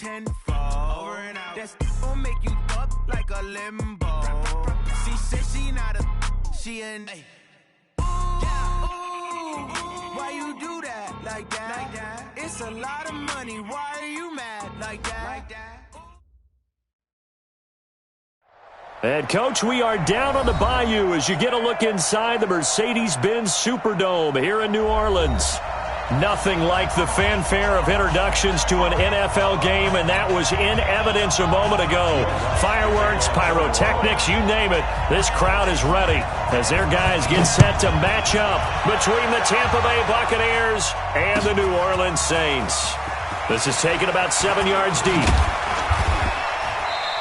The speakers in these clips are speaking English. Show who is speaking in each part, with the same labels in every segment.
Speaker 1: tenfold. Over and out. That's gon' make you up like a limbo. She said she not a, she an. Ooh, why you do that like that? It's a lot of money. Why are you mad like that?
Speaker 2: And, Coach, we are down on the Bayou as you get a look inside the Mercedes-Benz Superdome here in New Orleans. Nothing like the fanfare of introductions to an NFL game, and that was in evidence a moment ago. Fireworks, pyrotechnics, you name it. This crowd is ready as their guys get set to match up between the Tampa Bay Buccaneers and the New Orleans Saints. This is taken about 7 yards deep.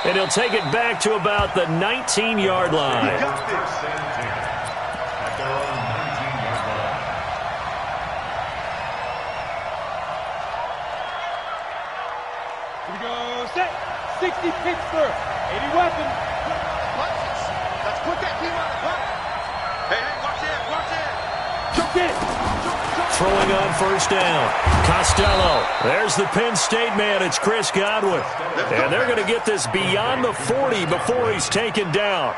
Speaker 2: And he'll take it back to about the 19-yard line.
Speaker 3: He got this. At their own 19-yard line.
Speaker 4: Here we go. Set. 60 Pittsburgh. 80 weapons.
Speaker 5: Let's put that team on the clock. Hey, watch it, watch it.
Speaker 4: Jump in.
Speaker 2: Throwing on first down. Costello. There's the Penn State man. It's Chris Godwin. And they're going to get this beyond the 40 before he's taken down.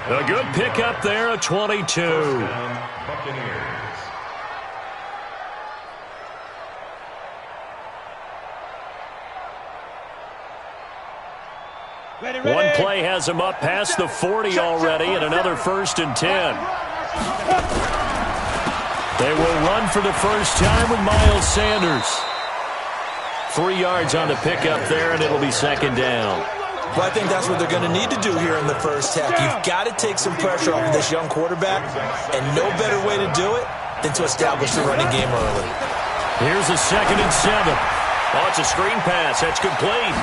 Speaker 2: A good pickup there, a 22. One play has him up past the 40 already, and another 1st and 10. They will run for the first time with Miles Sanders. 3 yards on the pickup there, and it'll be 2nd down.
Speaker 6: Well, I think that's what they're going to need to do here in the first half. You've got to take some pressure off of this young quarterback, and no better way to do it than to establish the running game early.
Speaker 2: Here's a 2nd and 7. Oh, it's a screen pass. That's complete.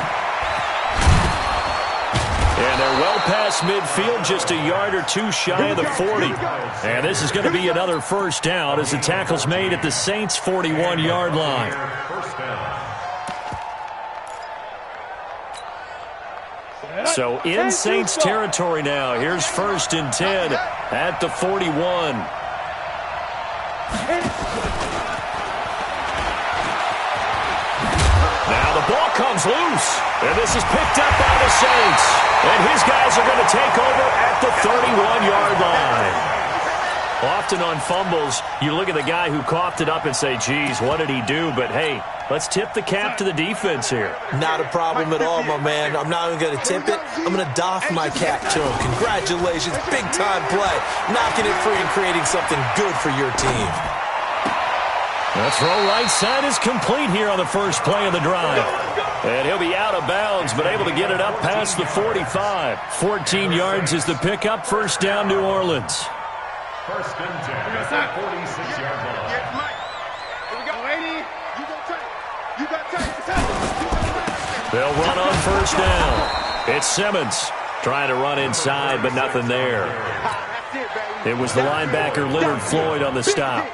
Speaker 2: And they're well past midfield, just a yard or two shy of the 40. And this is going to be another first down as the tackle's made at the Saints' 41-yard line. So in Saints territory now. Here's 1st and 10 at the 41. Now the ball comes loose. And this is picked up by the Saints. And his guys are going to take over at the 31-yard line. Often on fumbles, you look at the guy who coughed it up and say, geez, what did he do? But, hey, let's tip the cap to the defense here.
Speaker 6: Not a problem at all, my man. I'm not even going to tip it. I'm going to doff my cap to him. Congratulations. Big-time play. Knocking it free and creating something good for your team.
Speaker 2: The throw right side is complete here on the first play of the drive. And he'll be out of bounds, but able to get it up past the 45. 14 yards is the pickup. First down, New Orleans.
Speaker 3: 1st and 10 at the 46-yard line.
Speaker 5: Yes, Mike. Here we go, 80. You go tight. You got tight.
Speaker 2: They'll run on first down. It's Simmons trying to run inside, but nothing there. It was the linebacker, Leonard Floyd, on the stop.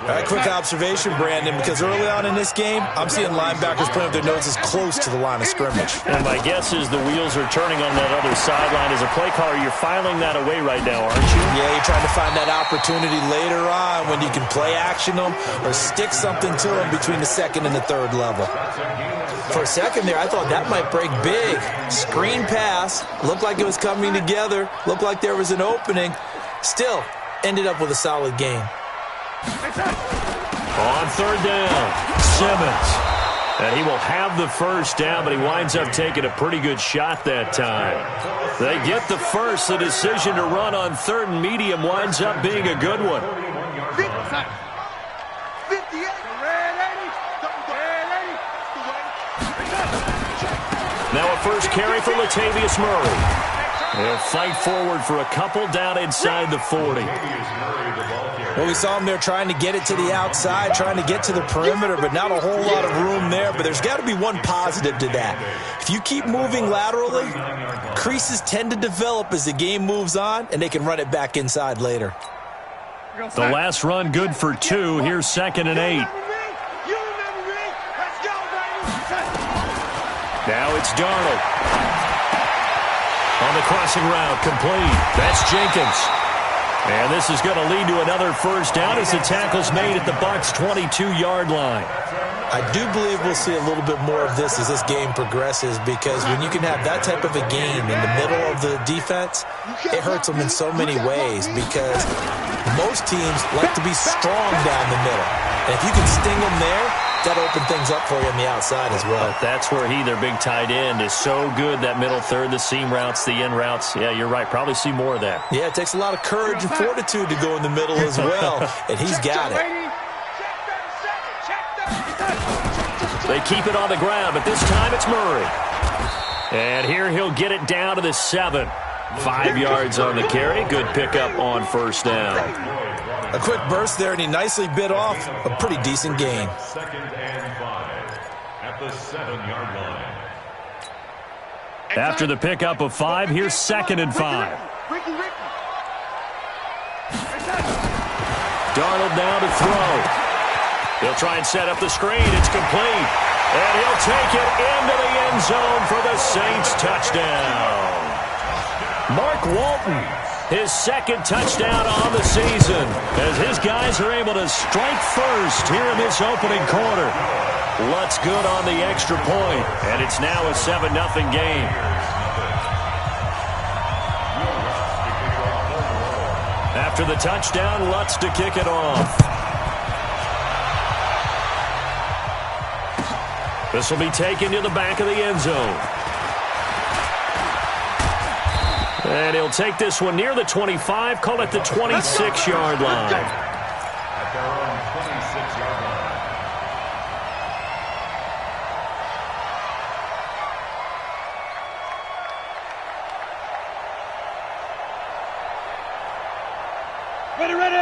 Speaker 6: All right, quick observation, Brandon, because early on in this game, I'm seeing linebackers putting up their noses close to the line of scrimmage.
Speaker 2: And my guess is the wheels are turning on that other sideline. As a play caller, you're filing that away right now, aren't you?
Speaker 6: Yeah, you're trying to find that opportunity later on when you can play action them or stick something to them between the 2nd and the 3rd level. For a second there, I thought that might break big. Screen pass, looked like it was coming together, looked like there was an opening. Still, ended up with a solid game.
Speaker 2: On 3rd down, Simmons. And he will have the first down, but he winds up taking a pretty good shot that time. They get the first. The decision to run on 3rd and medium winds up being a good one.
Speaker 5: 58.
Speaker 2: Now a first carry for Latavius Murray. They'll fight forward for a couple down inside the 40.
Speaker 6: Well, we saw him there trying to get it to the outside, trying to get to the perimeter, but not a whole lot of room there. But there's got to be one positive to that. If you keep moving laterally, creases tend to develop as the game moves on, and they can run it back inside later.
Speaker 2: The last run good for 2. Here's 2nd and 8. Now it's Darnold. On the crossing route, complete. That's Jenkins. And this is going to lead to another first down as the tackle's made at the Bucs' 22-yard line.
Speaker 6: I do believe we'll see a little bit more of this as this game progresses, because when you can have that type of a game in the middle of the defense, it hurts them in so many ways, because most teams like to be strong down the middle. And if you can sting them there, that'll open things up for you on the outside as well.
Speaker 2: But that's where their big tight end, is so good, that middle third, the seam routes, the in routes. Yeah, you're right. Probably see more of that.
Speaker 6: Yeah, it takes a lot of courage and fortitude to go in the middle as well, and he's got it.
Speaker 2: They keep it on the ground, but this time it's Murray. And here he'll get it down to the 7. 5 yards on the carry. Good pickup on first down.
Speaker 6: A quick burst there, and he nicely bit off a pretty decent gain.
Speaker 3: 2nd and 5 at the 7-yard line.
Speaker 2: After the pickup of 5, here's 2nd and 5. Darnold now to throw. He'll try and set up the screen. It's complete. And he'll take it into the end zone for the Saints touchdown. Mark Walton, his 2nd touchdown on the season, as his guys are able to strike first here in this opening quarter. Lutz good on the extra point, and it's now a 7-0 game. After the touchdown, Lutz to kick it off. This will be taken to the back of the end zone. And he'll take this one near the 25, call it the 26-yard line.
Speaker 3: At their own 26-yard line.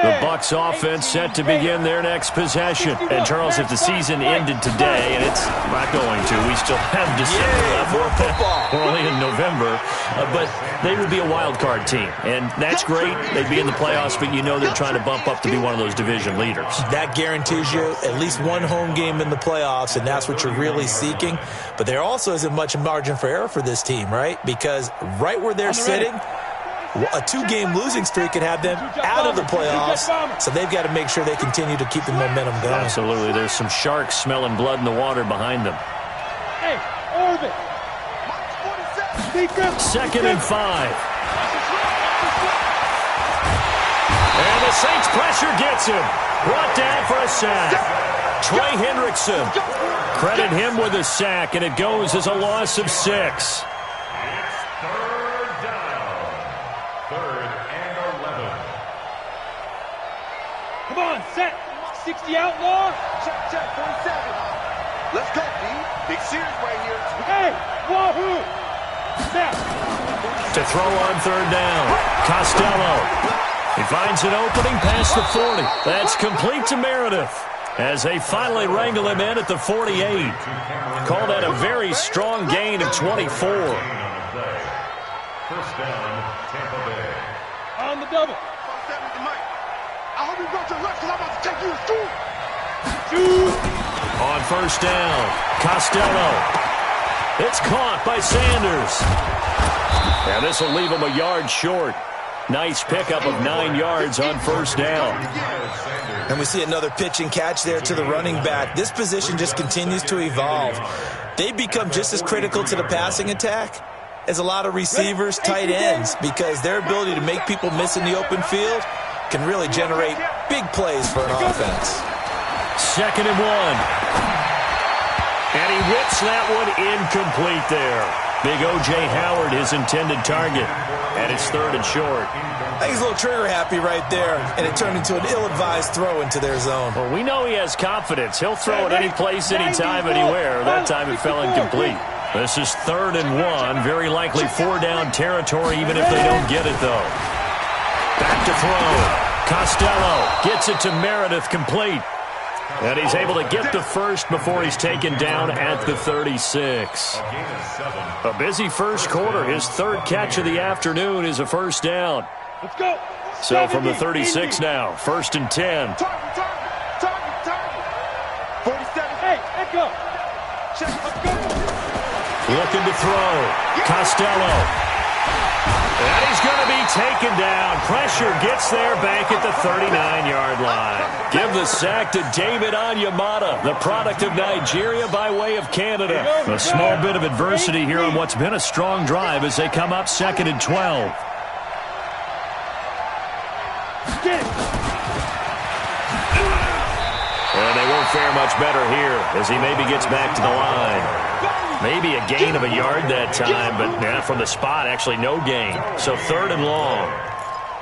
Speaker 2: The Bucs offense set to begin their next possession. And Charles, if the season ended today, and it's not going to, we still have December left.
Speaker 6: More football.
Speaker 2: We're only in November, but they would be a wild card team, and that's great. They'd be in the playoffs, but you know they're trying to bump up to be one of those division leaders.
Speaker 6: That guarantees you at least one home game in the playoffs, and that's what you're really seeking. But there also isn't much margin for error for this team, right? Because right where they're sitting, a 2-game losing streak could have them out of the playoffs, so they've got to make sure they continue to keep the momentum going.
Speaker 2: Absolutely. There's some sharks smelling blood in the water behind them.
Speaker 4: Hey, Orbit.
Speaker 2: 2nd and 5. And the Saints pressure gets him. Brought down for a sack. Trey Hendrickson. Credit him with a sack, and it goes as a loss of 6.
Speaker 4: Come on, set. 60 outlaw.
Speaker 5: Check, 47. Let's go, B. Big series right here.
Speaker 4: Hey, wahoo. Snap.
Speaker 2: To throw on 3rd down. Costello. He finds an opening past the 40. That's complete to Meredith as they finally wrangle him in at the 48. Call that a very strong gain of 24.
Speaker 3: First down, Tampa Bay.
Speaker 4: On the double.
Speaker 5: I hope you brought your left, because I'm about to take you to school.
Speaker 2: On first down, Costello. It's caught by Sanders. And this will leave him a yard short. Nice pickup of 9 yards on first down.
Speaker 6: And we see another pitch and catch there to the running back. This position just continues to evolve. They become just as critical to the passing attack as a lot of receivers, tight ends, because their ability to make people miss in the open field can really generate big plays for an offense.
Speaker 2: 2nd and 1. And he whips that one incomplete there. Big O.J. Howard, his intended target. And it's 3rd and short.
Speaker 6: I think he's a little trigger happy right there, and it turned into an ill-advised throw into their zone.
Speaker 2: Well, we know he has confidence. He'll throw it any place, anytime, anywhere. That time it fell incomplete. This is 3rd and 1. Very likely 4-down territory, even if they don't get it, though. Back to throw. Costello gets it to Meredith, complete. And he's able to get the first before he's taken down at the 36. A busy first quarter. His 3rd catch of the afternoon is a first down.
Speaker 4: Let's go.
Speaker 2: So from the 36 now, 1st and 10.
Speaker 5: Target. 47.
Speaker 4: Hey, Echo. Check, let's go.
Speaker 2: Looking to throw. Costello. And he's going to be taken down. Pressure gets there back at the 39-yard line. Give the sack to David Onyemata, the product of Nigeria by way of Canada. A small bit of adversity here on what's been a strong drive as they come up 2nd and 12. And they won't fare much better here as he maybe gets back to the line. Maybe a gain of a yard that time, but from the spot, actually no gain. So 3rd and long.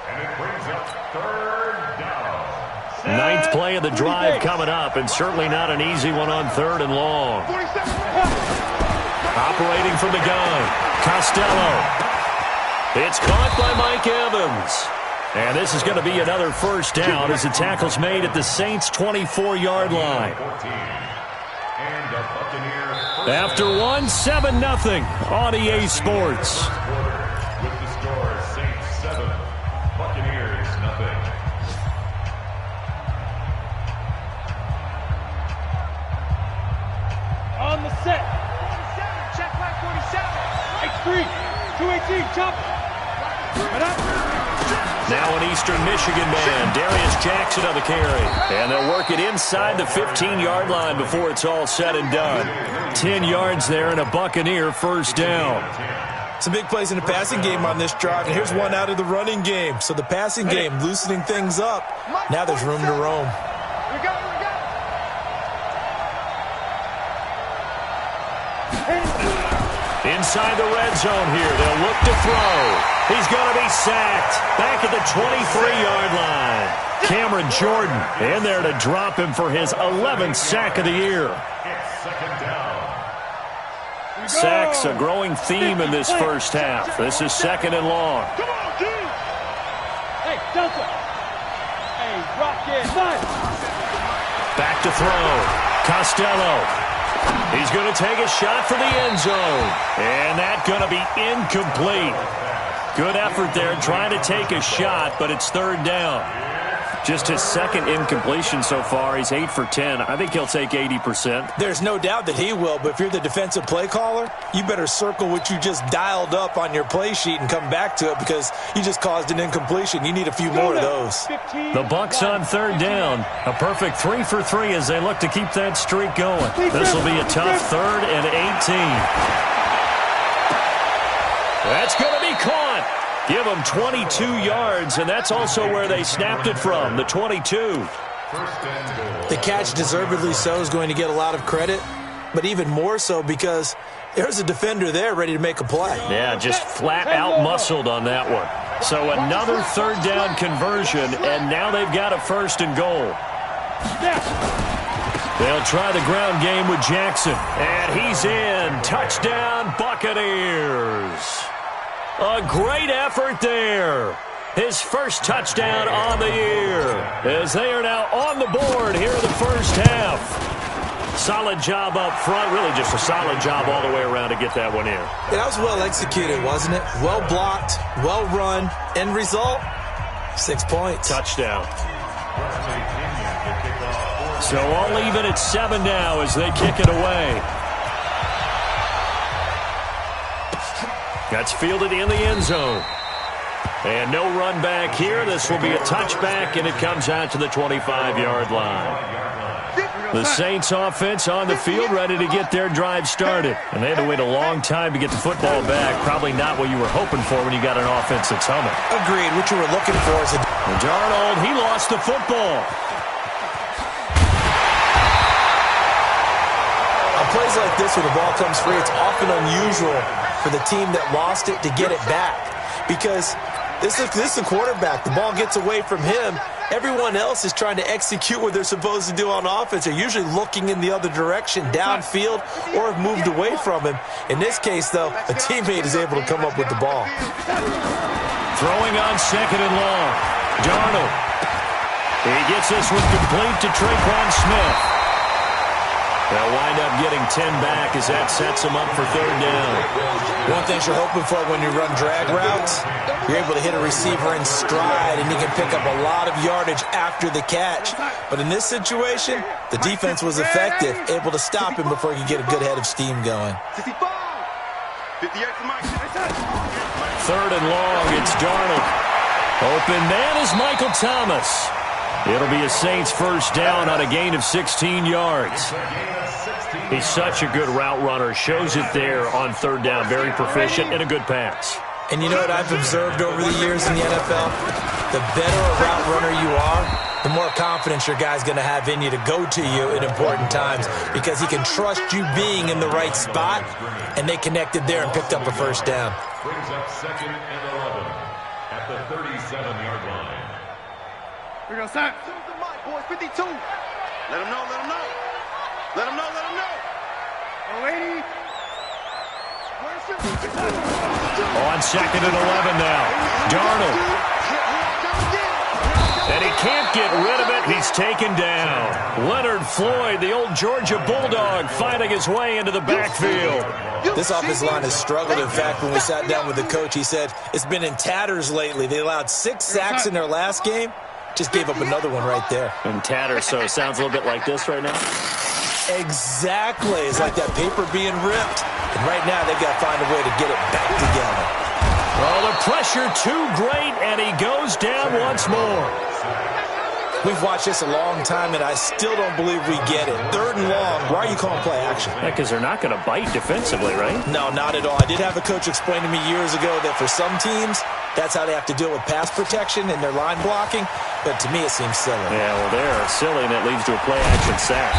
Speaker 3: And it brings up 3rd down.
Speaker 2: 9th play of the drive coming up, and certainly not an easy one on 3rd and long. Operating from the gun, Costello. It's caught by Mike Evans. And this is going to be another first down as the tackle's made at the Saints' 24-yard line. After 1, 7-0 on EA Sports.
Speaker 3: With the score, Saints 7, Buccaneers 0.
Speaker 4: On the set. 47, check back 47. X3, 218, chop. Right up.
Speaker 2: Now an Eastern Michigan man, Darius Jackson on the carry. And they'll work it inside the 15-yard line before it's all said and done. 10 yards there and a Buccaneer first down.
Speaker 6: Some big plays in the passing game on this drive, and here's one out of the running game. So the passing game loosening things up. Now there's room to roam.
Speaker 2: Inside the red zone here, they'll look to throw. He's going to be sacked back at the 23-yard line. Cameron Jordan in there to drop him for his 11th sack of the year. Sacks a growing theme in this first half. This is 2nd and long.
Speaker 4: Come on, dude. Hey, Delta. Hey, rock it.
Speaker 2: Back to throw. Costello. He's going to take a shot for the end zone. And that's going to be incomplete. Good effort there trying to take a shot, but it's 3rd down. Just his 2nd incompletion so far. He's 8 for 10. I think he'll take 80%.
Speaker 6: There's no doubt that he will, but if you're the defensive play caller, you better circle what you just dialed up on your play sheet and come back to it because you just caused an incompletion. You need a few more of those.
Speaker 2: The Bucs on 3rd down. A perfect 3 for 3 as they look to keep that streak going. This will be a tough 3rd and 18. That's going to be caught. Give them 22 yards, and that's also where they snapped it from, the 22.
Speaker 6: The catch, deservedly so, is going to get a lot of credit, but even more so because there's a defender there ready to make a play.
Speaker 2: Yeah, just flat out muscled on that one. So another 3rd down conversion, and now they've got a 1st and goal. They'll try the ground game with Jackson, and he's in. Touchdown, Buccaneers. A great effort there. His first touchdown on the year as they are now on the board here in the first half. Solid job up front. Really just a solid job all the way around to get that one in.
Speaker 6: Yeah, that was well executed, wasn't it? Well blocked, well run. End result, 6 points.
Speaker 2: Touchdown. So all even at 7 now as they kick it away. That's fielded in the end zone. And no run back here. This will be a touchback, and it comes out to the 25-yard line. The Saints offense on the field ready to get their drive started. And they had to wait a long time to get the football back. Probably not what you were hoping for when you got an offense that's humming.
Speaker 6: Agreed. What you were looking for is a...
Speaker 2: Darnold, he lost the football.
Speaker 6: On plays like this where the ball comes free, it's often unusual for the team that lost it to get it back. Because this is the quarterback. The ball gets away from him. Everyone else is trying to execute what they're supposed to do on offense. They're usually looking in the other direction, downfield, or have moved away from him. In this case, though, a teammate is able to come up with the ball.
Speaker 2: Throwing on 2nd and long. Darnold. He gets this one complete to Traquan Smith. They'll wind up getting 10 back as that sets them up for 3rd down.
Speaker 6: One thing you're hoping for when you run drag routes, you're able to hit a receiver in stride, and you can pick up a lot of yardage after the catch. But in this situation, the defense was effective, able to stop him before he could get a good head of steam going.
Speaker 5: 58 for Mike.
Speaker 2: Third and long, it's Darnold. Open man is Michael Thomas. It'll be a Saints first down on a gain of 16 yards. He's such a good route runner. Shows it there on third down. Very proficient and a good pass.
Speaker 6: And you know what I've observed over the years in the NFL? The better a route runner you are, the more confidence your guy's going to have in you to go to you in important times because he can trust you being in the right spot, and they connected there and picked up a first down.
Speaker 3: Brings up 2nd and 11 at the 37-yard line.
Speaker 4: We're going to start.
Speaker 5: Boys, 52. Let him know, let him know. Let him know, let him know.
Speaker 4: 80.
Speaker 2: On 2nd and 11 now. Darnold. And he can't get rid of it. He's taken down. Leonard Floyd, the old Georgia Bulldog, finding his way into the backfield.
Speaker 6: This offensive line has struggled. In fact, when we sat down with the coach, he said it's been in tatters lately. They allowed 6 sacks in their last game. Just gave up another one right there.
Speaker 2: In tatters, so it sounds a little bit like this right now.
Speaker 6: Exactly. It's like that paper being ripped. And right now, they've got to find a way to get it back together.
Speaker 2: Well, the pressure too great, and he goes down once more.
Speaker 6: We've watched this a long time, and I still don't believe we get it. Third and long, why are you calling play action?
Speaker 2: Yeah, because they're not going to bite defensively, right?
Speaker 6: No, not at all. I did have a coach explain to me years ago that for some teams, that's how they have to deal with pass protection and their line blocking. But to me, it seems silly.
Speaker 2: Yeah, well, they're silly, and it leads to a play-action sack.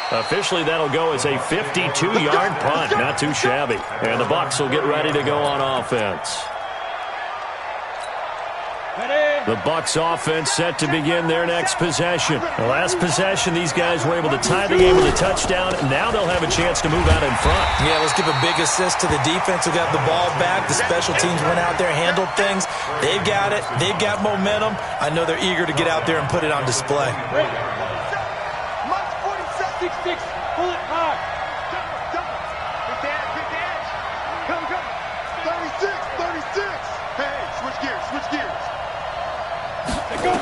Speaker 2: Officially, that'll go as a 52-yard punt. Not too shabby. And the Bucs will get ready to go on offense. The Bucs offense set to begin their next possession. The last possession, these guys were able to tie the game with a touchdown. Now they'll have a chance to move out in front.
Speaker 6: Yeah, let's give a big assist to the defense who got the ball back. The special teams went out there, handled things. They've got it. They've got momentum. I know they're eager to get out there and put it on display.
Speaker 4: 6-6. Pull it hard. Pick the edge. Come. 36.
Speaker 5: Hey, switch gears.
Speaker 4: Go.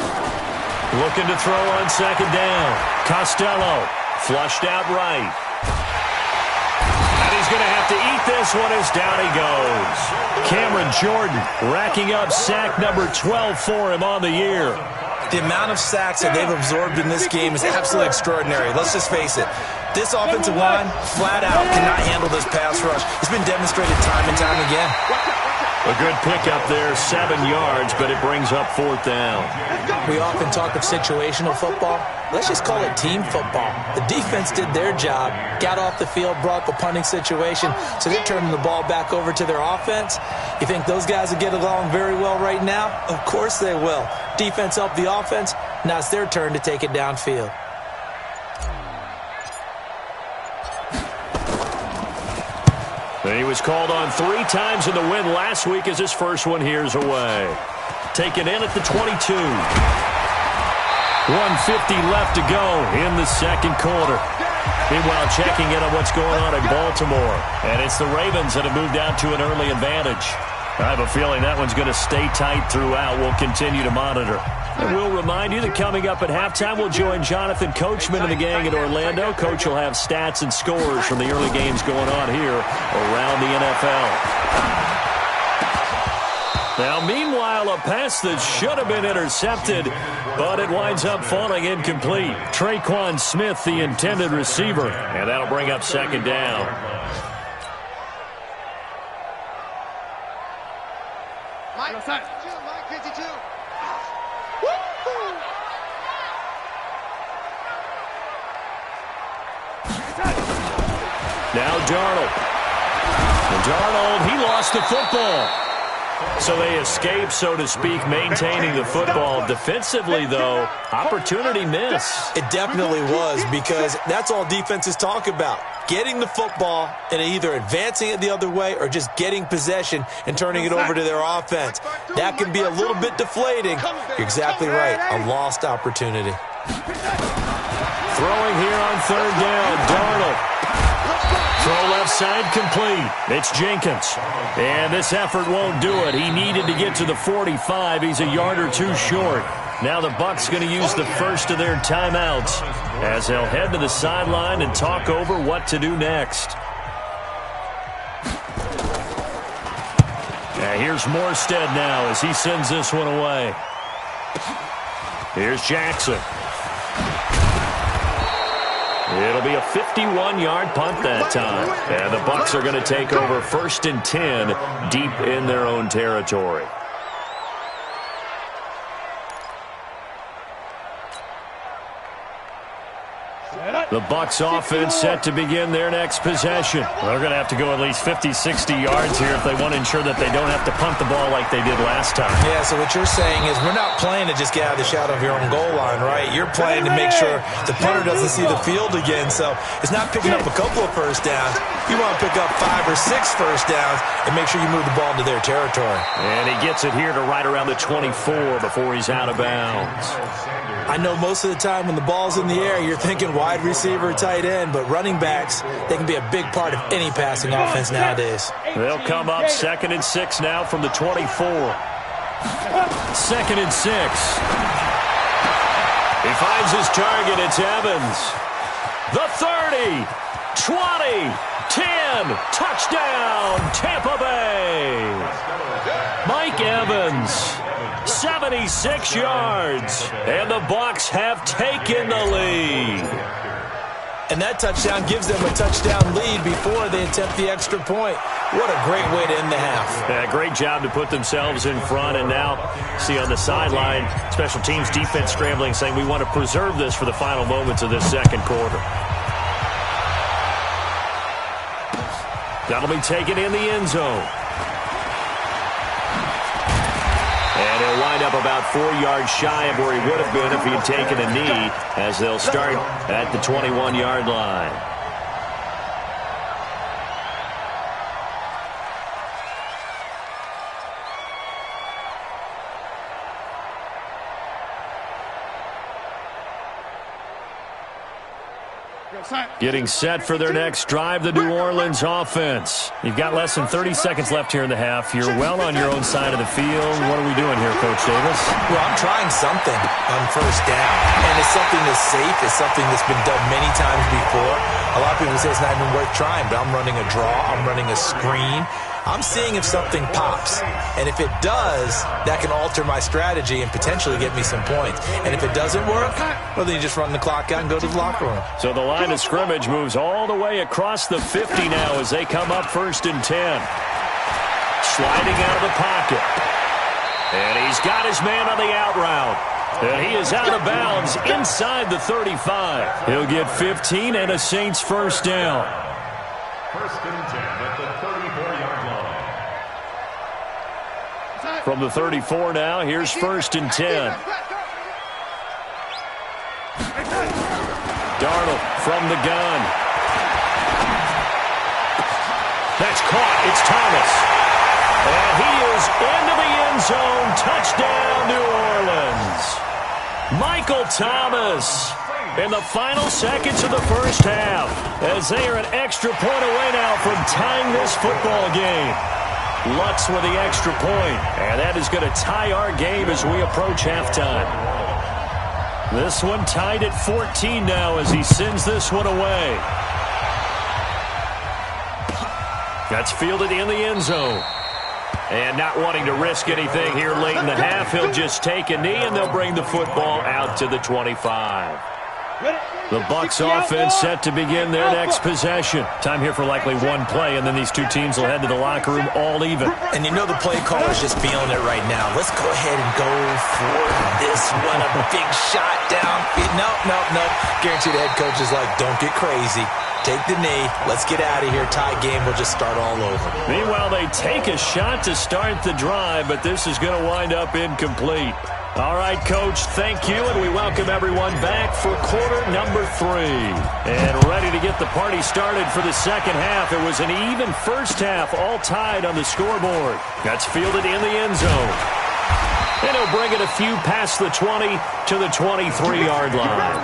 Speaker 2: Looking to throw on second down. Costello flushed out right. And he's going to have to eat this one as down he goes. Cameron Jordan racking up sack number 12 for him on the year.
Speaker 6: The amount of sacks that they've absorbed in this game is absolutely extraordinary. Let's just face it. This offensive line, flat out, cannot handle this pass rush. It's been demonstrated time and time again.
Speaker 2: A good pickup there, 7 yards, but it brings up fourth down.
Speaker 6: We often talk of situational football. Let's just call it team football. The defense did their job, got off the field, brought the punting situation, so they're turning the ball back over to their offense. You think those guys will get along very well right now? Of course they will. Defense helped the offense. Now it's their turn to take it downfield.
Speaker 2: He was called on 3 times in the win last week as his first one here's away. Taken in at the 22. 1:50 left to go in the second quarter. Meanwhile, checking in on what's going on in Baltimore. And it's the Ravens that have moved out to an early advantage. I have a feeling that one's going to stay tight throughout. We'll continue to monitor. And we'll remind you that coming up at halftime, we'll join Jonathan Coachman and the gang in Orlando. Coach will have stats and scores from the early games going on here around the NFL. Now, meanwhile, a pass that should have been intercepted, but it winds up falling incomplete. Traquan Smith, the intended receiver, and that'll bring up second down.
Speaker 5: Mike 52.
Speaker 2: Now Darnold. And Darnold, he lost the football. So they escape, so to speak, maintaining the football. Defensively, though, opportunity miss.
Speaker 6: It definitely was, because that's all defenses talk about. Getting the football and either advancing it the other way or just getting possession and turning it over to their offense. That can be a little bit deflating. You're exactly right. A lost opportunity.
Speaker 2: Throwing here on third down, Darnold. Throw left side complete. It's Jenkins. And this effort won't do it. He needed to get to the 45. He's a yard or two short. Now the Bucs going to use the first of their timeouts as they'll head to the sideline and talk over what to do next. Here's Morstead now as he sends this one away. Here's Jackson. It'll be a 51-yard punt that time. And the Bucs are going to take over 1st and 10 deep in their own territory. The Bucs offense set to begin their next possession.
Speaker 7: They're going to have to go at least 50, 60 yards here if they want to ensure that they don't have to punt the ball like they did last time.
Speaker 6: Yeah, so what you're saying is we're not playing to just get out of the shadow of your own goal line, right? You're playing to make sure the punter doesn't see the field again. So it's not picking up a couple of first downs. You want to pick up 5 or 6 first downs and make sure you move the ball into their territory.
Speaker 2: And he gets it here to right around the 24 before he's out of bounds.
Speaker 6: I know most of the time when the ball's in the air, you're thinking wide receiver, tight end, but running backs, they can be a big part of any passing offense nowadays.
Speaker 2: They'll come up 2nd and 6 now from the 24. 2nd and 6. He finds his target. It's Evans. The 30, 20, 10, touchdown, Tampa Bay. Mike Evans, 76 yards, and the Bucs have taken the lead.
Speaker 6: And that touchdown gives them a touchdown lead before they attempt the extra point. What a great way to end the half.
Speaker 2: Yeah, great job to put themselves in front. And now, see on the sideline, special teams defense scrambling, saying we want to preserve this for the final moments of this second quarter. That'll be taken in the end zone. And he'll wind up about 4 yards shy of where he would have been if he had taken a knee, as they'll start at the 21-yard line. Getting set for their next drive, the New Orleans offense. You've got less than 30 seconds left here in the half. You're well on your own side of the field. What are we doing here, Coach Davis?
Speaker 6: Well, I'm trying something on first down. And it's something that's safe. It's something that's been done many times before. A lot of people say it's not even worth trying, but I'm running a draw. I'm running a screen. I'm seeing if something pops. And if it does, that can alter my strategy and potentially get me some points. And if it doesn't work, well, then you just run the clock out and go to the locker room.
Speaker 2: So the line of scrimmage moves all the way across the 50 now as they come up 1st and 10. Sliding out of the pocket. And he's got his man on the out route. And he is out of bounds inside the 35. He'll get 15 and a Saints first down.
Speaker 3: 1st and 10 at the 34-yard line.
Speaker 2: From the 34 now, here's 1st and 10. Darnold from the gun. That's caught. It's Thomas. And he is into the end zone. Touchdown, New Orleans. Michael Thomas in the final seconds of the first half, as they are an extra point away now from tying this football game. Lutz with the extra point, and that is going to tie our game as we approach halftime. This one tied at 14 now as he sends this one away. That's fielded in the end zone. And not wanting to risk anything here late in the half, he'll just take a knee, and they'll bring the football out to the 25. The Bucs offense set to begin their next possession. Time here for likely one play, and then these two teams will head to the locker room all even.
Speaker 6: And you know the play caller's just feeling it right now. Let's go ahead and go for this one. A big shot down. No. Guarantee the head coach is like, don't get crazy. Take the knee. Let's get out of here. Tie game. We'll just start all over.
Speaker 2: Meanwhile, they take a shot to start the drive, but this is going to wind up incomplete. All right, Coach, thank you, and we welcome everyone back for quarter number 3. And ready to get the party started for the second half. It was an even first half, all tied on the scoreboard. That's fielded in the end zone. And he'll bring it a few past the 20 to the 23-yard line.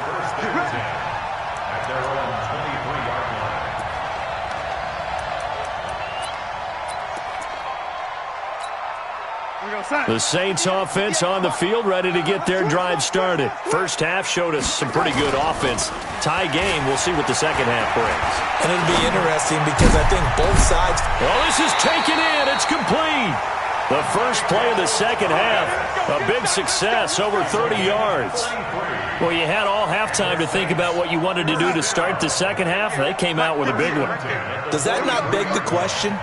Speaker 2: The Saints offense on the field, ready to get their drive started. First half showed us some pretty good offense. tie game. We'll see what the second half brings.
Speaker 6: And it'll be interesting because I think both sides...
Speaker 2: Well, this is taken in. It's complete. The first play of the second half, a big success, over 30 yards. Well, you had all halftime to think about what you wanted to do to start the second half. They came out with a big one.
Speaker 6: Does that not beg the question?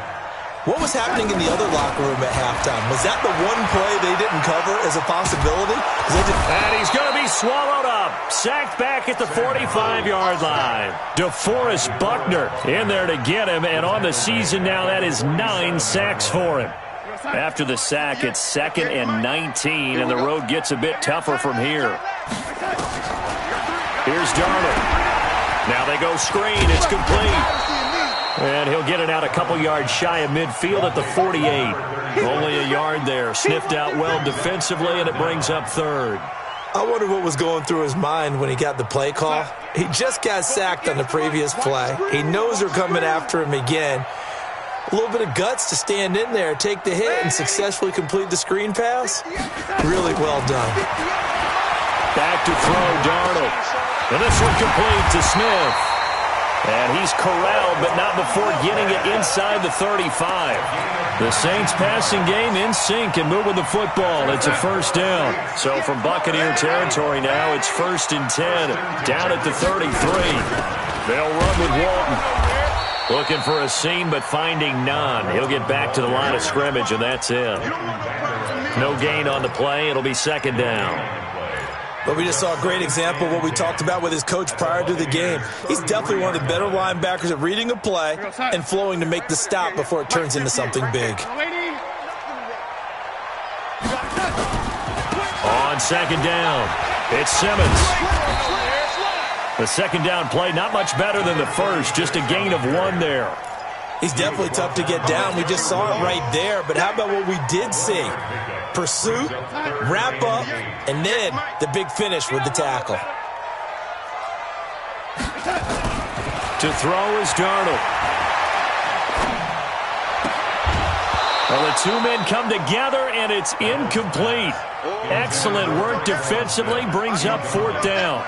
Speaker 6: What was happening in the other locker room at halftime? Was that the one play they didn't cover as a possibility?
Speaker 2: And he's going to be swallowed up. Sacked back at the 45-yard line. DeForest Buckner in there to get him. And on the season now, that is 9 sacks for him. After the sack, it's 2nd and 19, and the road gets a bit tougher from here. Here's Darnold. Now they go screen. It's complete. And he'll get it out a couple yards shy of midfield at the 48. Only a yard there. Sniffed out well defensively, and it brings up 3rd.
Speaker 6: I wonder what was going through his mind when he got the play call. He just got sacked on the previous play. He knows they're coming after him again. A little bit of guts to stand in there, take the hit, and successfully complete the screen pass. Really well done.
Speaker 2: Back to throw, Darnold. And this one complete to Smith. And he's corralled, but not before getting it inside the 35. The Saints passing game in sync and moving the football. It's a first down. So from Buccaneer territory now, it's 1st and 10. Down at the 33. They'll run with Walton. Looking for a seam, but finding none. He'll get back to the line of scrimmage, and that's it. No gain on the play. It'll be 2nd down.
Speaker 6: But we just saw a great example of what we talked about with his coach prior to the game. He's definitely one of the better linebackers at reading a play and flowing to make the stop before it turns into something big.
Speaker 2: On 2nd down, it's Simmons. The 2nd down play, not much better than the first, just a gain of 1 there.
Speaker 6: He's definitely tough to get down. We just saw it right there. But how about what we did see? Pursuit, wrap up, and then the big finish with the tackle.
Speaker 2: To throw is Darnold. Well, the two men come together, and it's incomplete. Excellent work defensively, brings up 4th down.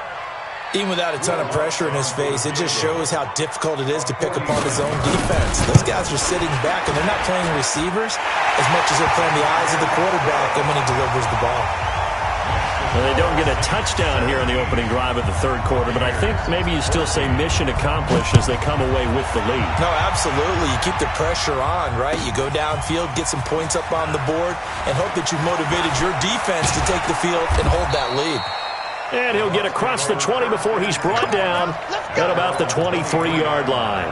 Speaker 6: Even without a ton of pressure in his face, it just shows how difficult it is to pick apart his own defense. Those guys are sitting back, and they're not playing receivers as much as they're playing the eyes of the quarterback and when he delivers the ball.
Speaker 2: Well, they don't get a touchdown here in the opening drive of the 3rd quarter, but I think maybe you still say mission accomplished as they come away with the lead.
Speaker 6: No, absolutely. You keep the pressure on, right? You go downfield, get some points up on the board, and hope that you've motivated your defense to take the field and hold that lead.
Speaker 2: And he'll get across the 20 before he's brought down at about the 23-yard line.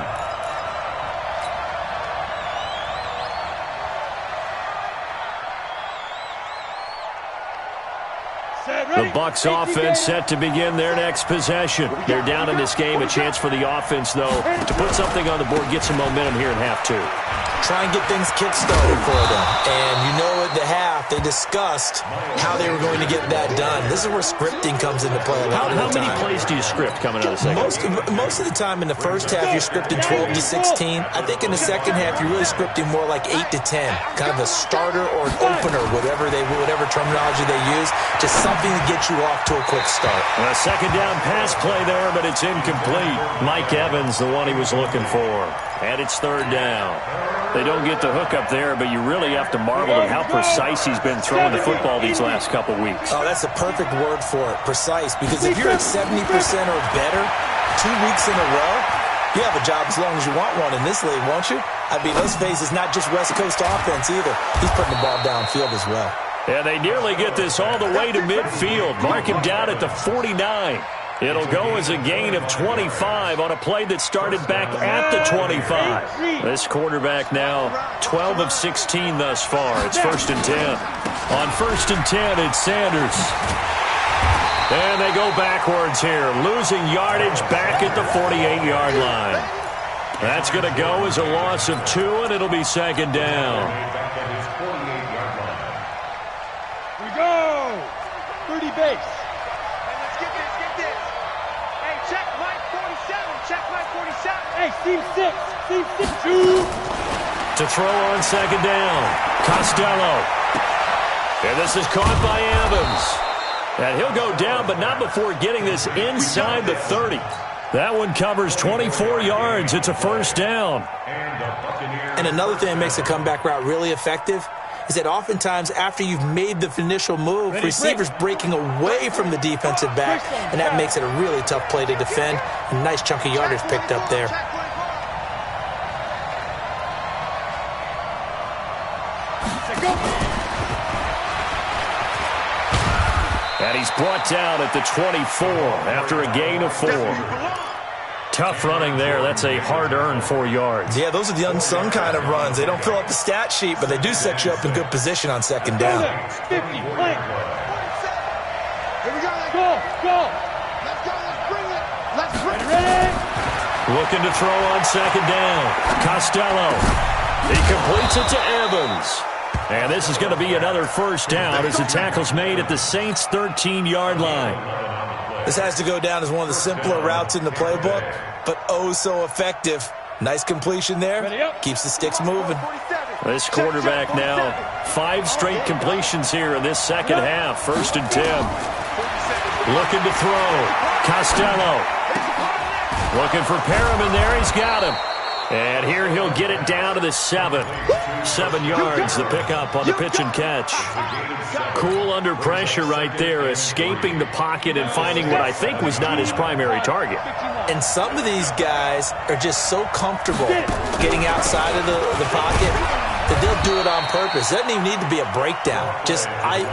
Speaker 2: The Bucs offense set to begin their next possession. They're down in this game. A chance for the offense, though, to put something on the board, get some momentum here in half 2.
Speaker 6: Try and get things kick-started for them. And you know at the half, they discussed how they were going to get that done. This is where scripting comes into play a lot of the time.
Speaker 2: How many plays do you script coming out of the second?
Speaker 6: Most of the time in the first half, you're scripted 12 to 16. I think in the second half, you're really scripting more like 8 to 10. Kind of a starter or an opener, whatever terminology they use. Just something to get you off to a quick start.
Speaker 2: A 2nd down pass play there, but it's incomplete. Mike Evans, the one he was looking for. And it's 3rd down. They don't get the hook up there, but you really have to marvel at how precise he's been throwing the football these last couple weeks.
Speaker 6: Oh, that's the perfect word for it, precise. Because if you're at 70% or better 2 weeks in a row, you have a job as long as you want one in this league, won't you? I mean, let's face it, it's not just West Coast offense either. He's putting the ball downfield as well.
Speaker 2: Yeah, they nearly get this all the way to midfield. Mark him down at the 49. It'll go as a gain of 25 on a play that started back at the 25. This quarterback now 12 of 16 thus far. It's 1st and 10. On 1st and 10, it's Sanders. And they go backwards here, losing yardage back at the 48-yard line. That's going to go as a loss of 2, and it'll be 2nd down.
Speaker 4: We go! 30 base. Hey, Steve 6. Steve 6. 2.
Speaker 2: To throw on 2nd down. Costello. And this is caught by Evans. And he'll go down, but not before getting this inside the 30. That one covers 24 yards. It's a first down.
Speaker 6: And another thing that makes the comeback route really effective is that oftentimes after you've made the initial move, receivers breaking away from the defensive back, and that makes it a really tough play to defend. A nice chunk of yardage picked up there.
Speaker 2: And he's brought down at the 24 after a gain of 4. Tough running there. That's a hard-earned 4 yards.
Speaker 6: Yeah, those are the unsung kind of runs. They don't fill up the stat sheet, but they do set you up in good position on second down.
Speaker 4: 50, here we go. Go.
Speaker 5: Let's go. Let's bring it. Let's bring it.
Speaker 2: Looking to throw on second down. Costello. He completes it to Evans. And this is going to be another first down as the tackle's made at the Saints' 13-yard line.
Speaker 6: This has to go down as one of the simpler routes in the playbook, but oh so effective. Nice completion there. Keeps the sticks moving.
Speaker 2: This quarterback now 5 straight completions here in this second half. 1st and 10. Looking to throw. Costello. Looking for Perriman there. He's got him. And here he'll get it down to the 7. 7 yards, the pickup on the pitch and catch. Cool under pressure right there, escaping the pocket and finding what I think was not his primary target.
Speaker 6: And some of these guys are just so comfortable getting outside of the pocket that they'll do it on purpose. It doesn't even need to be a breakdown.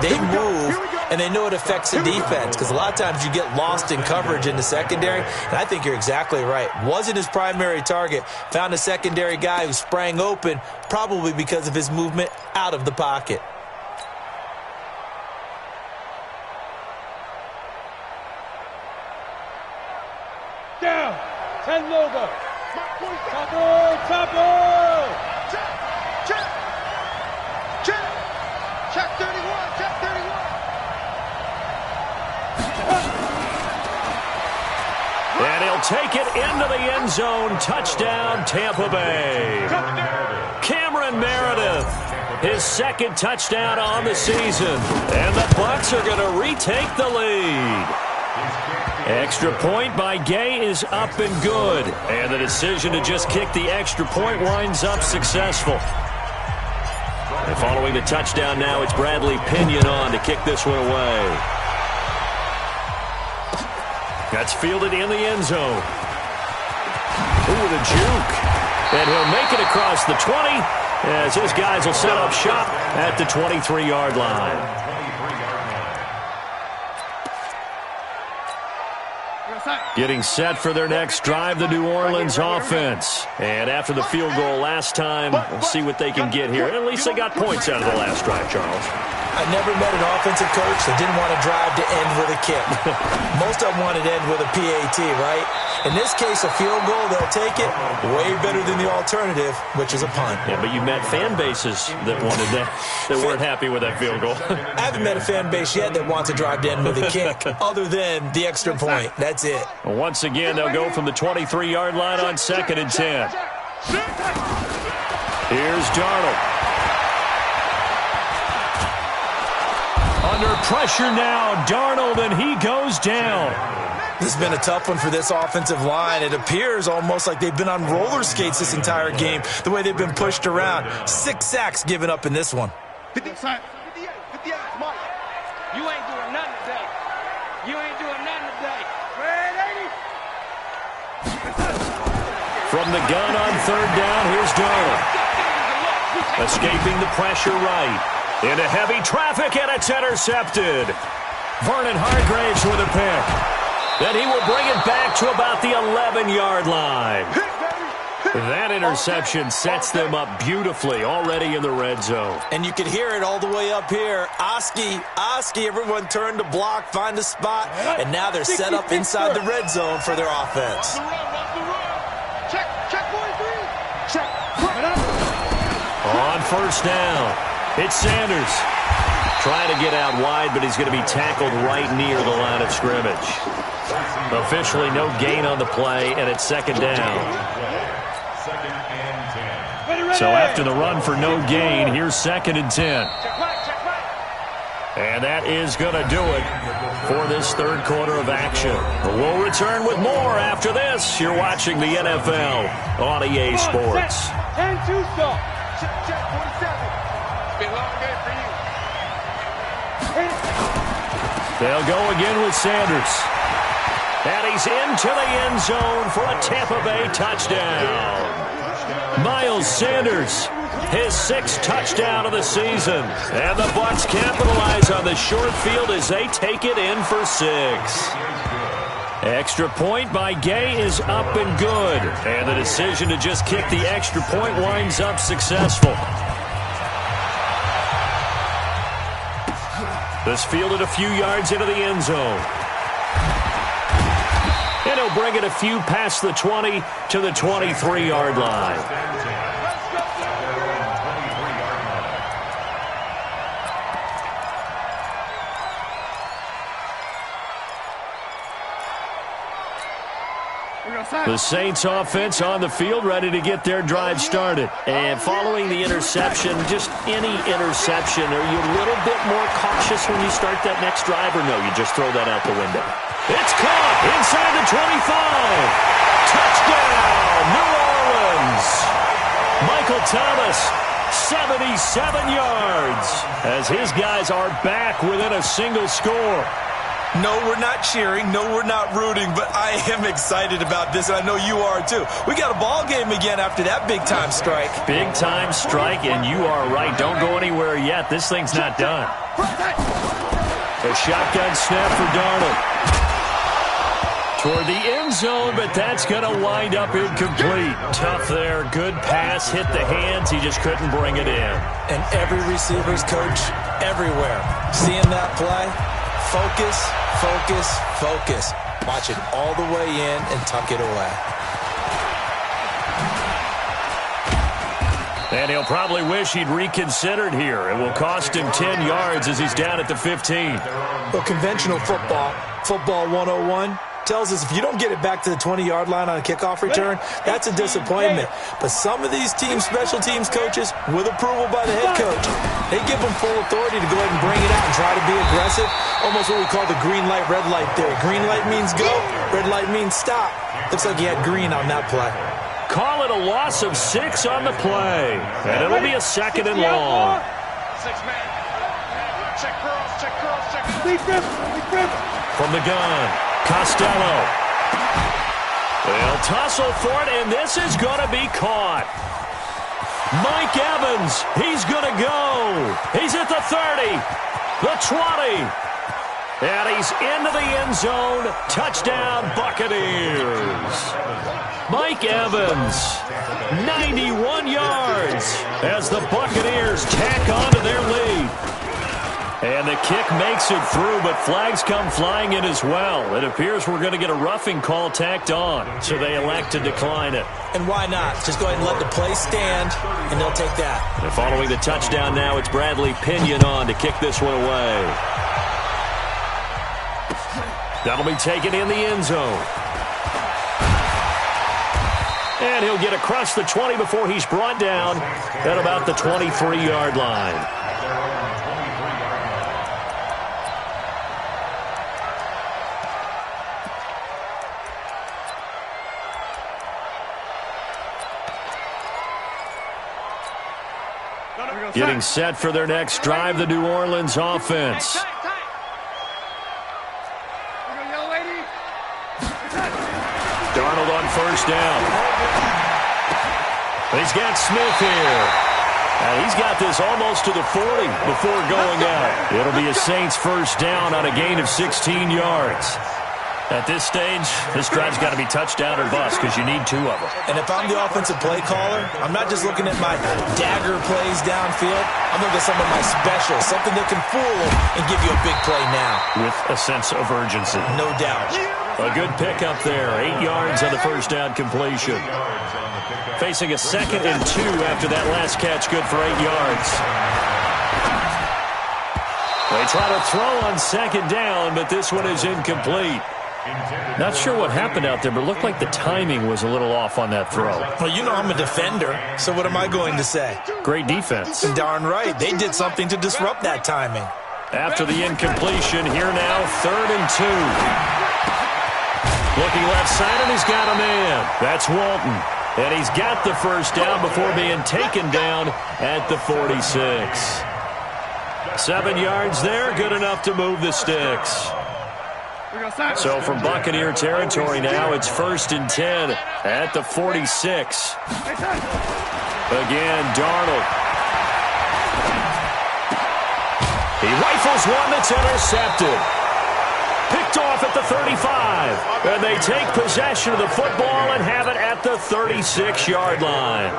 Speaker 6: They move, and they know it affects the defense, because a lot of times you get lost in coverage in the secondary, and I think you're exactly right. Wasn't his primary target. Found a secondary guy who sprang open, probably because of his movement out of the pocket.
Speaker 4: Down. 10 logo. Top.
Speaker 5: Check 31. Check 31.
Speaker 2: And he'll take it into the end zone. Touchdown, Tampa Bay. Cameron Meredith, his 2nd touchdown on the season. And the Bucs are going to retake the lead. Extra point by Gay is up and good. And the decision to just kick the extra point winds up successful. And following the touchdown now, it's Bradley Pinion on to kick this one away. That's fielded in the end zone. Ooh, the juke. And he'll make it across the 20 as his guys will set up shop at the 23-yard line. Getting set for their next drive, the New Orleans offense. And after the field goal last time, we'll see what they can get here. At least they got points out of the last drive, Charles.
Speaker 6: I never met an offensive coach that didn't want to drive to end with a kick. Most of them wanted to end with a PAT, right? In this case, a field goal, they'll take it. Way better than the alternative, which is a punt.
Speaker 2: Yeah, but you met fan bases that wanted that, that weren't happy with that field goal.
Speaker 6: I haven't met a fan base yet that wants to drive to end with a kick, other than the extra point. That's it.
Speaker 2: Once again, they'll go from the 23-yard line on 2nd and 10. Here's Darnold. Under pressure now, Darnold, and he goes down.
Speaker 6: This has been a tough one for this offensive line. It appears almost like they've been on roller skates this entire game, the way they've been pushed around. 6 sacks given up in this one.
Speaker 5: 58, Mike.
Speaker 4: You ain't doing nothing today.
Speaker 2: From the gun on 3rd down, here's Darnold. Escaping the pressure right. Into heavy traffic, and it's intercepted. Vernon Hargreaves with a pick. Then he will bring it back to about the 11-yard line. That interception sets them up beautifully already in the red zone.
Speaker 6: And you can hear it all the way up here. Oski, everyone turned to block, find a spot, and now they're set up inside the red zone for their offense.
Speaker 5: Check 43. Check.
Speaker 2: On 1st down, it's Sanders. Trying to get out wide, but he's going to be tackled right near the line of scrimmage. Officially no gain on the play, and it's 2nd down. So after the run for no gain, here's 2nd and 10. And that is going to do it. for this third quarter of action. We'll return with more after this. You're watching the NFL on EA Sports.
Speaker 4: 10-2 stop.
Speaker 5: Check, 47. It's been a long day for you.
Speaker 2: They'll go again with Sanders. And he's into the end zone for a Tampa Bay touchdown. Miles Sanders, his 6th touchdown of the season. And the Bucs capitalize on the short field as they take it in for 6. Extra point by Gay is up and good. And the decision to just kick the extra point winds up successful. This fielded a few yards into the end zone. And he'll bring it a few past the 20 to the 23-yard line. The Saints offense on the field, ready to get their drive started. And following the interception, just any interception, are you a little bit more cautious when you start that next drive, or no, you just throw that out the window? It's caught inside the 25. Touchdown, New Orleans. Michael Thomas, 77 yards, as his guys are back within a single score.
Speaker 6: No, we're not cheering. No, we're not rooting, but I am excited about this, and I know you are too. We got a ball game again after that big-time strike.
Speaker 2: Big-time strike, and you are right. Don't go anywhere yet. This thing's not done. A shotgun snap for Darnold. Toward the end zone, but that's going to wind up incomplete. Tough there. Good pass. Hit the hands. He just couldn't bring it in.
Speaker 6: And every receiver's coach everywhere. Seeing that play, focus, focus, focus. Watch it all the way in and tuck it away.
Speaker 2: And he'll probably wish he'd reconsidered here. It will cost him 10 yards as he's down at the 15.
Speaker 6: Well, conventional football 101, tells us if you don't get it back to the 20-yard line on a kickoff return, that's a disappointment. But some of these special teams coaches, with approval by the head coach, they give them full authority to go ahead and bring it out and try to be aggressive. Almost what we call the green light, red light theory. Green light means go, red light means stop. Looks like he had green on that play.
Speaker 2: Call it a loss of 6 on the play. And it'll be a 2nd and long.
Speaker 5: 6-man. Check curls.
Speaker 4: Lead grip.
Speaker 2: From the gun, Costello. They'll tussle for it, and this is going to be caught. Mike Evans, he's going to go. He's at the 30, the 20. And he's into the end zone. Touchdown, Buccaneers. Mike Evans, 91 yards as the Buccaneers tack on to their lead. And the kick makes it through, but flags come flying in as well. It appears we're going to get a roughing call tacked on, so they elect to decline it.
Speaker 6: And why not? Just go ahead and let the play stand, and they'll take that.
Speaker 2: And following the touchdown now, it's Bradley Pinion on to kick this one away. That'll be taken in the end zone. And he'll get across the 20 before he's brought down at about the 23-yard line. Getting set for their next drive, the New Orleans offense. Darnold on first down. He's got Smith here. And he's got this almost to the 40 before going out. It'll be a Saints first down on a gain of 16 yards. At this stage, this drive's got to be touchdown or bust because you need 2 of them.
Speaker 6: And if I'm the offensive play caller, I'm not just looking at my dagger plays downfield. I'm looking at some of my specials, something that can fool them and give you a big play now.
Speaker 2: With a sense of urgency.
Speaker 6: No doubt.
Speaker 2: A good pickup there. 8 yards on the first down completion. Facing a 2nd and 2 after that last catch, good for 8 yards. They try to throw on 2nd down, but this one is incomplete. Not sure what happened out there, but it looked like the timing was a little off on that throw.
Speaker 6: Well, you know I'm a defender, so what am I going to say?
Speaker 2: Great defense.
Speaker 6: Darn right. They did something to disrupt that timing.
Speaker 2: After the incompletion, here now, 3rd and 2. Looking left side, and he's got a man. That's Walton. And he's got the first down before being taken down at the 46. 7 yards there, good enough to move the sticks. So from Buccaneer territory now, it's 1st and 10 at the 46. Again, Darnold. He rifles one that's intercepted. Picked off at the 35. And they take possession of the football and have it at the 36-yard line.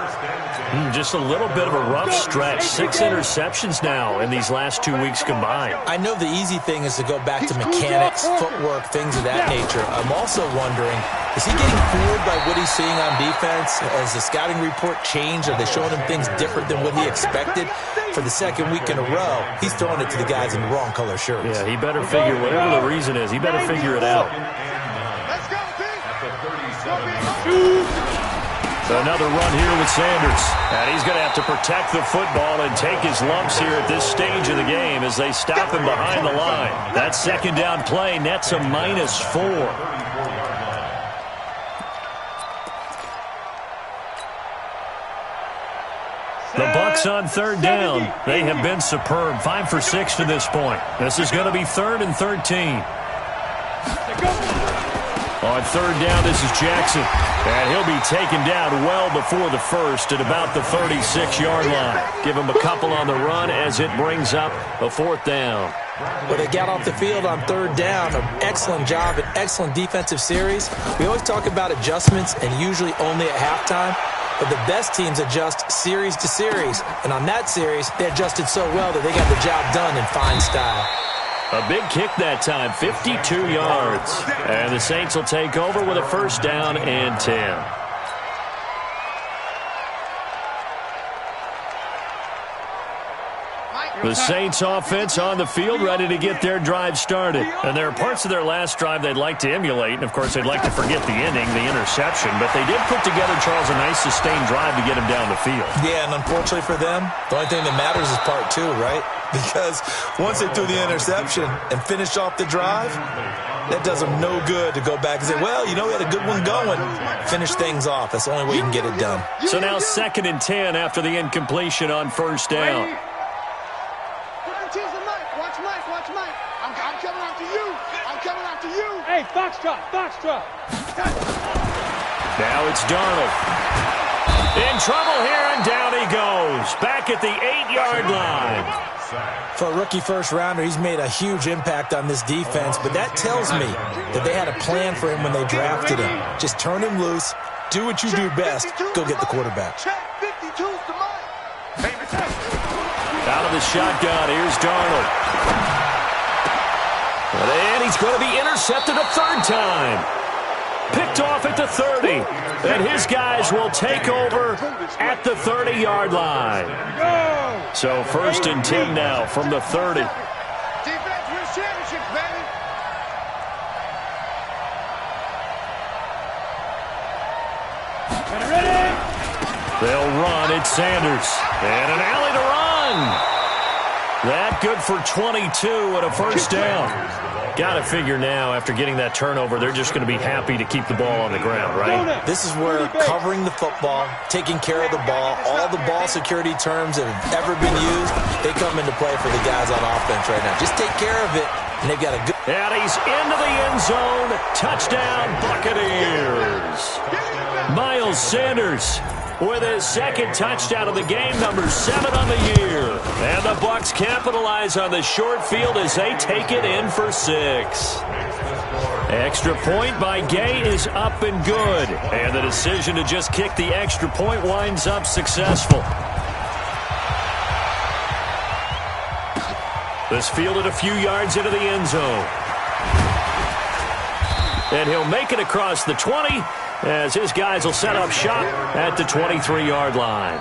Speaker 2: Just a little bit of a rough stretch. 6 interceptions now in these last 2 weeks combined.
Speaker 6: I know the easy thing is to go back to mechanics, footwork, things of that nature. I'm also wondering, is he getting fooled by what he's seeing on defense? Has the scouting report changed? Are they showing him things different than what he expected? For the 2nd week in a row, he's throwing it to the guys in the wrong color shirts.
Speaker 2: Yeah, he better figure, whatever the reason is, he better figure it out.
Speaker 5: Let's go,
Speaker 2: Another run here with Sanders. And he's going to have to protect the football and take his lumps here at this stage of the game as they stop him behind the line. That 2nd down play nets a -4. The Bucs on 3rd down. They have been superb. 5 for 6 to this point. This is going to be 3rd and 13. On 3rd down, this is Jackson. And he'll be taken down well before the first at about the 36-yard line. Give him a couple on the run as it brings up a 4th down.
Speaker 6: Well, they got off the field on 3rd down. An excellent job, an excellent defensive series. We always talk about adjustments and usually only at halftime. But the best teams adjust series to series. And on that series, they adjusted so well that they got the job done in fine style.
Speaker 2: A big kick that time, 52 yards. And the Saints will take over with a 1st down and 10. The Saints offense on the field, ready to get their drive started. And there are parts of their last drive they'd like to emulate. And, of course, they'd like to forget the inning, the interception. But they did put together, Charles, a nice sustained drive to get him down the field.
Speaker 6: Yeah, and unfortunately for them, the only thing that matters is part 2, right? Because once they threw the interception and finished off the drive, that does them no good to go back and say, well, you know, we had a good one going. Finish things off. That's the only way you can get it done.
Speaker 2: So now 2nd and 10 after the incompletion on 1st down.
Speaker 5: Watch Mike. I'm coming after you. I'm coming after you.
Speaker 4: Hey, foxtrot.
Speaker 2: Now it's Darnold. In trouble here, and down he goes. Back at the 8-yard line.
Speaker 6: For a rookie first-rounder, he's made a huge impact on this defense, but that tells me that they had a plan for him when they drafted him. Just turn him loose, do what you do best, go get the quarterback.
Speaker 2: Out of the shotgun, here's Darnold. And he's going to be intercepted a 3rd time. Picked off at the 30. And his guys will take over at the 30-yard line. So 1st and 10 now from the 30.
Speaker 5: Defense wins championships, baby.
Speaker 2: They'll run. It's Sanders. And an alley to run. That good for 22 and a 1st down. Got to figure now, after getting that turnover, they're just going to be happy to keep the ball on the ground, right?
Speaker 6: This is where covering the football, taking care of the ball, all the ball security terms that have ever been used, they come into play for the guys on offense right now. Just take care of it, and they've got a good...
Speaker 2: And he's into the end zone. Touchdown, Buccaneers. Miles Sanders with his 2nd touchdown of the game, number 7 on the year. And the Bucs capitalize on the short field as they take it in for 6. Extra point by Gay is up and good. And the decision to just kick the extra point winds up successful. This fielded a few yards into the end zone. And he'll make it across the 20 as his guys will set up shop at the 23-yard line.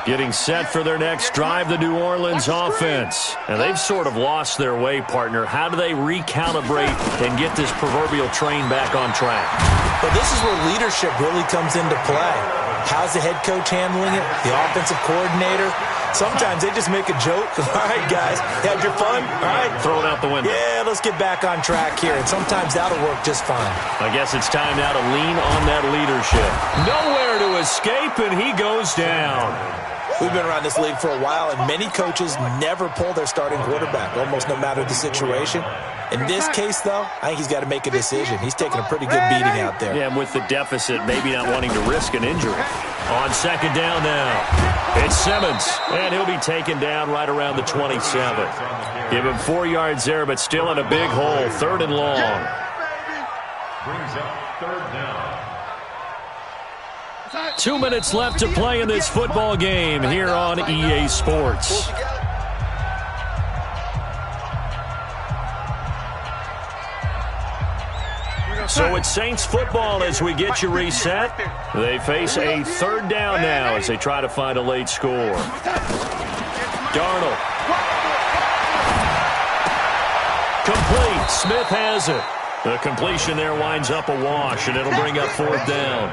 Speaker 2: Getting set for their next drive, the New Orleans offense. And they've sort of lost their way, partner. How do they recalibrate and get this proverbial train back on track?
Speaker 6: But this is where leadership really comes into play. How's the head coach handling it? The offensive coordinator? Sometimes they just make a joke. All right, guys, you had your fun? All right.
Speaker 7: Throw it out the window.
Speaker 6: Yeah, let's get back on track here. And sometimes that'll work just fine.
Speaker 2: I guess it's time now to lean on that leadership. Nowhere to escape, and he goes down.
Speaker 6: We've been around this league for a while, and many coaches never pull their starting quarterback, almost no matter the situation. In this case, though, I think he's got to make a decision. He's taking a pretty good beating out there.
Speaker 2: Yeah, and with the deficit, maybe not wanting to risk an injury. On second down now, it's Simmons, and he'll be taken down right around the 27. Give him 4 yards there, but still in a big hole, 3rd and long.
Speaker 3: Brings up 3rd down.
Speaker 2: 2 minutes left to play in this football game here on EA Sports. So it's Saints football as we get you reset. They face a 3rd down now as they try to find a late score. Darnold. Complete. Smith has it. The completion there winds up a wash, and it'll bring up 4th down.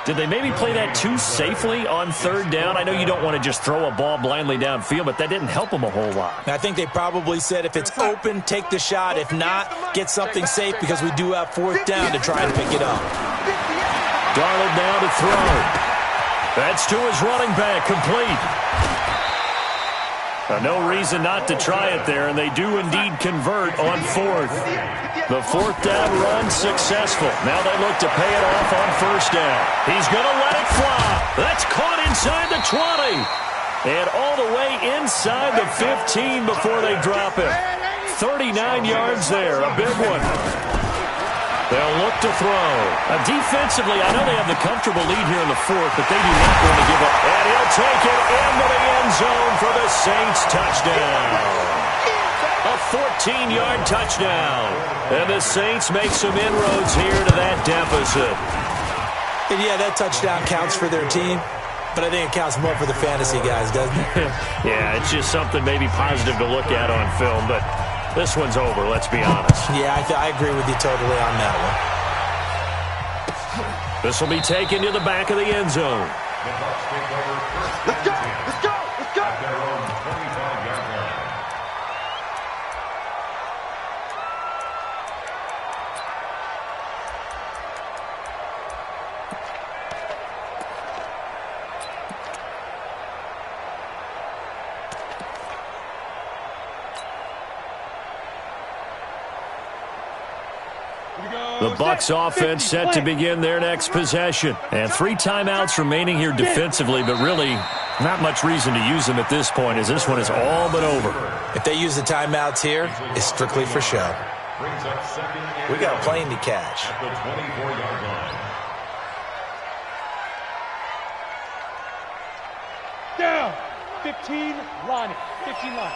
Speaker 2: Did they maybe play that too safely on 3rd down? I know you don't want to just throw a ball blindly downfield, but that didn't help them a whole lot.
Speaker 6: I think they probably said if it's open, take the shot. If not, get something safe because we do have 4th down to try and pick it up.
Speaker 2: Darnold now to throw. That's to his running back, complete. No reason not to try it there, and they do indeed convert on 4th. The 4th down run successful. Now they look to pay it off on 1st down. He's going to let it fly. That's caught inside the 20. And all the way inside the 15 before they drop him. 39 yards there, a big one. They'll look to throw. Defensively, I know they have the comfortable lead here in the 4th, but they do not want to give up. And he'll take it into the end zone for the Saints touchdown. A 14-yard touchdown. And the Saints make some inroads here to that deficit.
Speaker 6: And yeah, that touchdown counts for their team, but I think it counts more for the fantasy guys, doesn't it?
Speaker 2: Yeah, it's just something maybe positive to look at on film, but this one's over, let's be honest.
Speaker 6: Yeah, I agree with you totally on that one.
Speaker 2: This will be taken to the back of the end zone.
Speaker 5: Let's go! Let's go! Let's go!
Speaker 3: At their own 25-yard line.
Speaker 2: The Bucs offense set to begin their next possession. And 3 timeouts remaining here defensively, but really not much reason to use them at this point as this one is all but over.
Speaker 6: If they use the timeouts here, it's strictly for show.
Speaker 3: Brings up 2nd.
Speaker 6: We got a plane to catch.
Speaker 3: At the 24-yard line.
Speaker 4: Down. 15, line it. 15 line.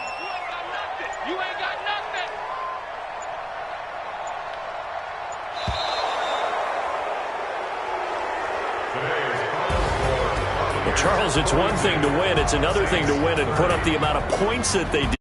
Speaker 4: You ain't got nothing.
Speaker 2: Well, Charles, it's one thing to win. It's another thing to win and put up the amount of points that they did.